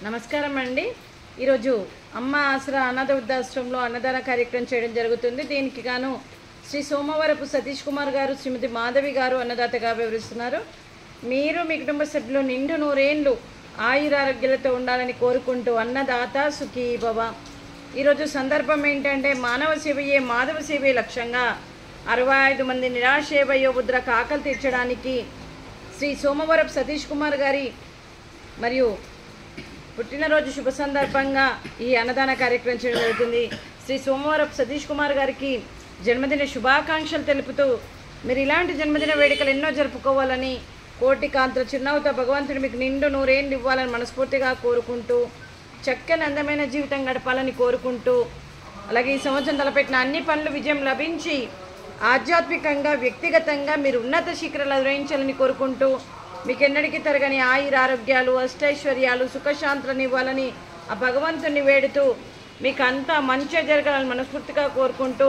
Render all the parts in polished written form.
నమస్కారం అండి. ఈరోజు అమ్మ ఆసరా అనాథ వృద్ధాశ్రమంలో అన్నదాన కార్యక్రమం చేయడం జరుగుతుంది. దీనికి గాను శ్రీ సోమవరపు సతీష్ కుమార్ గారు, శ్రీమతి మాధవి గారు అన్నదాతగా వివరిస్తున్నారు. మీరు మీ కుటుంబ సభ్యులు నిండు నూరేండ్లు ఆయురారోగ్యాలతో ఉండాలని కోరుకుంటూ అన్నదాత సుఖీ భవ. ఈరోజు సందర్భం ఏంటంటే మానవ సేవయే మాధవ సేవే లక్ష్యంగా 65 మంది నిరాశ్రయ వయోవృద్ధులకు ఆకలి తీర్చడానికి శ్రీ సోమవరపు సతీష్ కుమార్ గారి మరియు పుట్టినరోజు శుభ సందర్భంగా ఈ అన్నదాన కార్యక్రమం చేయడం జరుగుతుంది. శ్రీ సోమవరపు సతీష్ కుమార్ గారికి జన్మదిన శుభాకాంక్షలు తెలుపుతూ మీరు ఇలాంటి జన్మదిన వేడుకలు ఎన్నో జరుపుకోవాలని, కోటి కాంతుల చిరునవ్వుతో భగవంతుడు మీకు నిండు నూరేళ్ళు ఇవ్వాలని మనస్ఫూర్తిగా కోరుకుంటూ, చక్కని అందమైన జీవితం గడపాలని కోరుకుంటూ, అలాగే ఈ సంవత్సరం తలపెట్టిన అన్ని పనులు విజయం లభించి ఆధ్యాత్మికంగా వ్యక్తిగతంగా మీరు ఉన్నత శిఖరాలు అధిరోహించాలని కోరుకుంటూ, మీకు ఎన్నడికి తరగని ఆయురారోగ్యాలు, అష్టైశ్వర్యాలు, సుఖశాంతులను ఇవ్వాలని ఆ భగవంతుని వేడుతూ మీకు అంతా మంచిగా జరగాలని మనస్ఫూర్తిగా కోరుకుంటూ,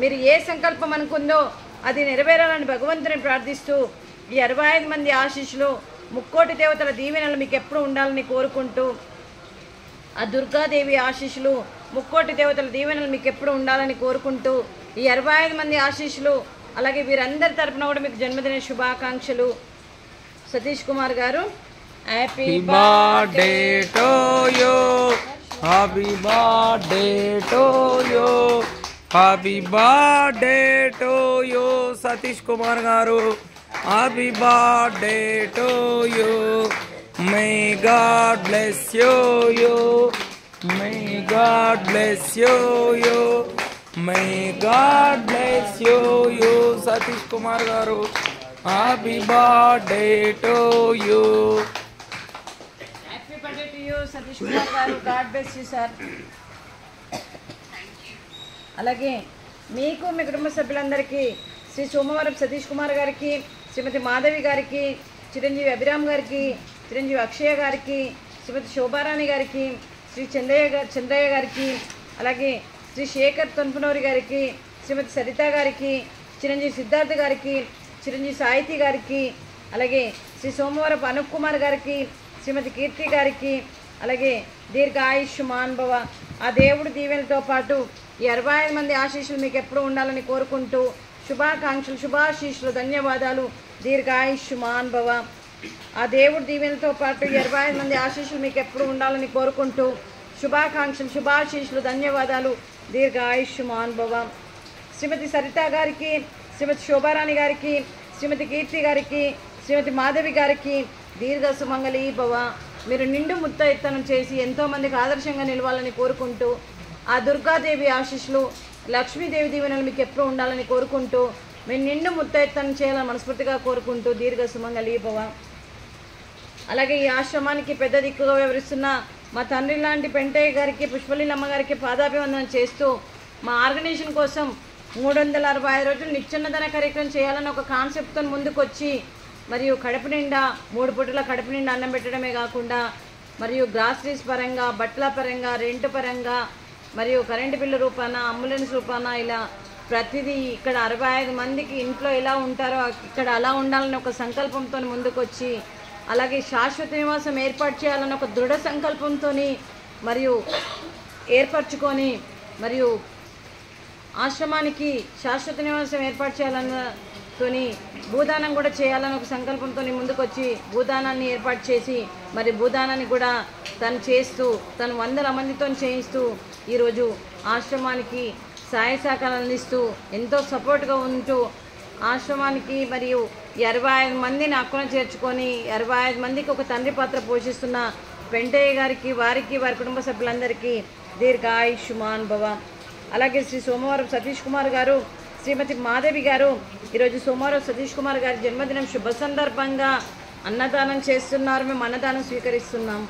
మీరు ఏ సంకల్పం అనుకుందో అది నెరవేరాలని భగవంతుని ప్రార్థిస్తూ, ఈ 65 మంది ఆశీస్సులు, ముక్కోటి దేవతల దీవెనలు మీకు ఎప్పుడు ఉండాలని కోరుకుంటూ, ఆ దుర్గాదేవి ఆశీస్సులు, ముక్కోటి దేవతల దీవెనలు మీకు ఎప్పుడు ఉండాలని కోరుకుంటూ, ఈ 65 మంది ఆశీస్సులు, అలాగే వీరందరి తరపున కూడా మీకు జన్మదిన శుభాకాంక్షలు. Satish Kumar garu, happy birthday to you, happy birthday to you, happy birthday to you Satish Kumar garu, happy birthday to you. May God bless you, may God bless you, may God bless you Satish Kumar garu, happy birthday to you. Happy birthday to you Satish Kumar garu, God bless you sir. అలాగే మీకు మీ కుటుంబ సభ్యులందరికీ శ్రీ సోమవరపు సతీష్ కుమార్ గారికి, శ్రీమతి మాధవి గారికి, చిరంజీవి అభిరామ్ గారికి, చిరంజీవి అక్షయ గారికి, శ్రీమతి శోభారాణి గారికి, శ్రీ చంద్రయ్య గారికి, అలాగే శ్రీ శేఖర్ తొన్పునూరి గారికి, శ్రీమతి సరిత గారికి, చిరంజీవి సిద్ధార్థ గారికి, చిరంజీవి సాహితీ గారికి, అలాగే శ్రీ సోమవరపు అనూప్ కుమార్ గారికి, శ్రీమతి కీర్తి గారికి, అలాగే దీర్ఘాయుష్మాన్ భవ. ఆ దేవుడి దీవెనలతో పాటు ఈ 65 మంది ఆశీస్సులు మీకు ఎప్పుడు ఉండాలని కోరుకుంటూ, శుభాకాంక్షలు, శుభాశీస్సులు, ధన్యవాదాలు. దీర్ఘాయుష్మాన్ భవ. ఆ దేవుడి దీవెనలతో పాటు ఈ 65 మంది ఆశీస్సులు మీకు ఎప్పుడు ఉండాలని కోరుకుంటూ, శుభాకాంక్షలు, శుభాశీస్సులు, ధన్యవాదాలు. దీర్ఘాయుష్మాన్ భవ. శ్రీమతి సరిత గారికి, శ్రీమతి శోభారాణి గారికి, శ్రీమతి కీర్తి గారికి, శ్రీమతి మాధవి గారికి దీర్ఘ సుమంగళి భవ. మీరు నిండు ముత్తైత్తనం చేసి ఎంతోమందికి ఆదర్శంగా నిలవాలని కోరుకుంటూ, ఆ దుర్గాదేవి ఆశీస్సులు, లక్ష్మీదేవి దీవెనలు మీకు ఎప్పుడు ఉండాలని కోరుకుంటూ, మీరు నిండు ముత్తైత్తనం చేయాలని మనస్ఫూర్తిగా కోరుకుంటూ దీర్ఘ సుమంగళి భవ. అలాగే ఈ ఆశ్రమానికి పెద్ద దిక్కుగా వివరిస్తున్న మా తండ్రి లాంటి పెంటయ్య గారికి, పుష్పలీలమ్మ గారికి పాదాభివందనం చేస్తూ, మా ఆర్గనైజేషన్ కోసం 365 రోజులు నిత్యన్నదాన కార్యక్రమం చేయాలని ఒక కాన్సెప్ట్తో ముందుకొచ్చి, మరియు కడుపు నిండా 3 పూటల కడుపు నిండా అన్నం పెట్టడమే కాకుండా, మరియు గ్రాసరీస్ పరంగా, బట్టల పరంగా, రెంట్ పరంగా, మరియు కరెంటు బిల్లు రూపాన, అంబులెన్స్ రూపాన, ఇలా ప్రతిదీ ఇక్కడ 65 మందికి ఇంట్లో ఎలా ఉంటారో ఇక్కడ అలా ఉండాలని ఒక సంకల్పంతో ముందుకొచ్చి, అలాగే శాశ్వత నివాసం ఏర్పాటు చేయాలని ఒక దృఢ సంకల్పంతో మరియు ఏర్పరచుకొని, మరియు ఆశ్రమానికి శాశ్వత నివాసం ఏర్పాటు చేయాలన్నతోని భూదానం కూడా చేయాలని ఒక సంకల్పంతో ముందుకొచ్చి భూదానాన్ని ఏర్పాటు చేసి, మరి భూదానాన్ని కూడా తను చేస్తూ, తను 100 మందితో చేయిస్తూ ఈరోజు ఆశ్రమానికి సహాయ సహకారాలు అందిస్తూ ఎంతో సపోర్ట్గా ఉంటూ, ఆశ్రమానికి మరియు 65 మందిని హక్కున చేర్చుకొని 65 మందికి ఒక తండ్రి పాత్ర పోషిస్తున్న పెంటయ్య గారికి, వారికి, వారి కుటుంబ సభ్యులందరికీ దీర్ఘాయుష్మాన్ భవ. అలాగే శ్రీ సోమవరపు సతీష్ కుమార్ గారు, శ్రీమతి మాధవి గారు ఈరోజు సోమవరపు సతీష్ కుమార్ గారి జన్మదినం శుభ సందర్భంగా అన్నదానం చేస్తున్నారు. మేము అన్నదానం స్వీకరిస్తున్నాం.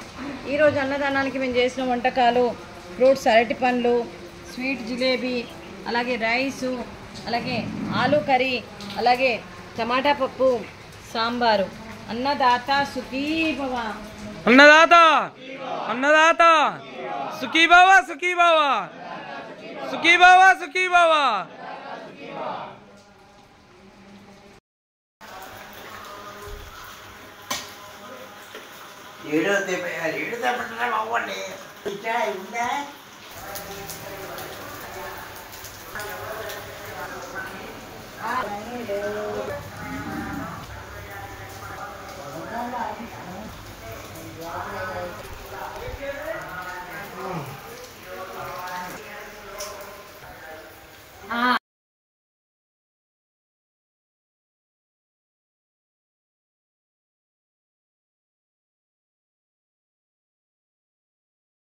ఈరోజు అన్నదానానికి మేము చేసిన వంటకాలు ఫ్రూట్స్, అరటి పండ్లు, స్వీట్ జిలేబీ, అలాగే రైసు, అలాగే ఆలూ కర్రీ, అలాగే టమాటా పప్పు, సాంబారు. అన్నదాత సుఖీ భవ. అన్నదాత అన్నదాత సుఖీ భవ, సుఖీ భవ, సుఖీ భవ, సుఖీ భవ. ఏడో తెప్పంటే అవ్వండి ఉందా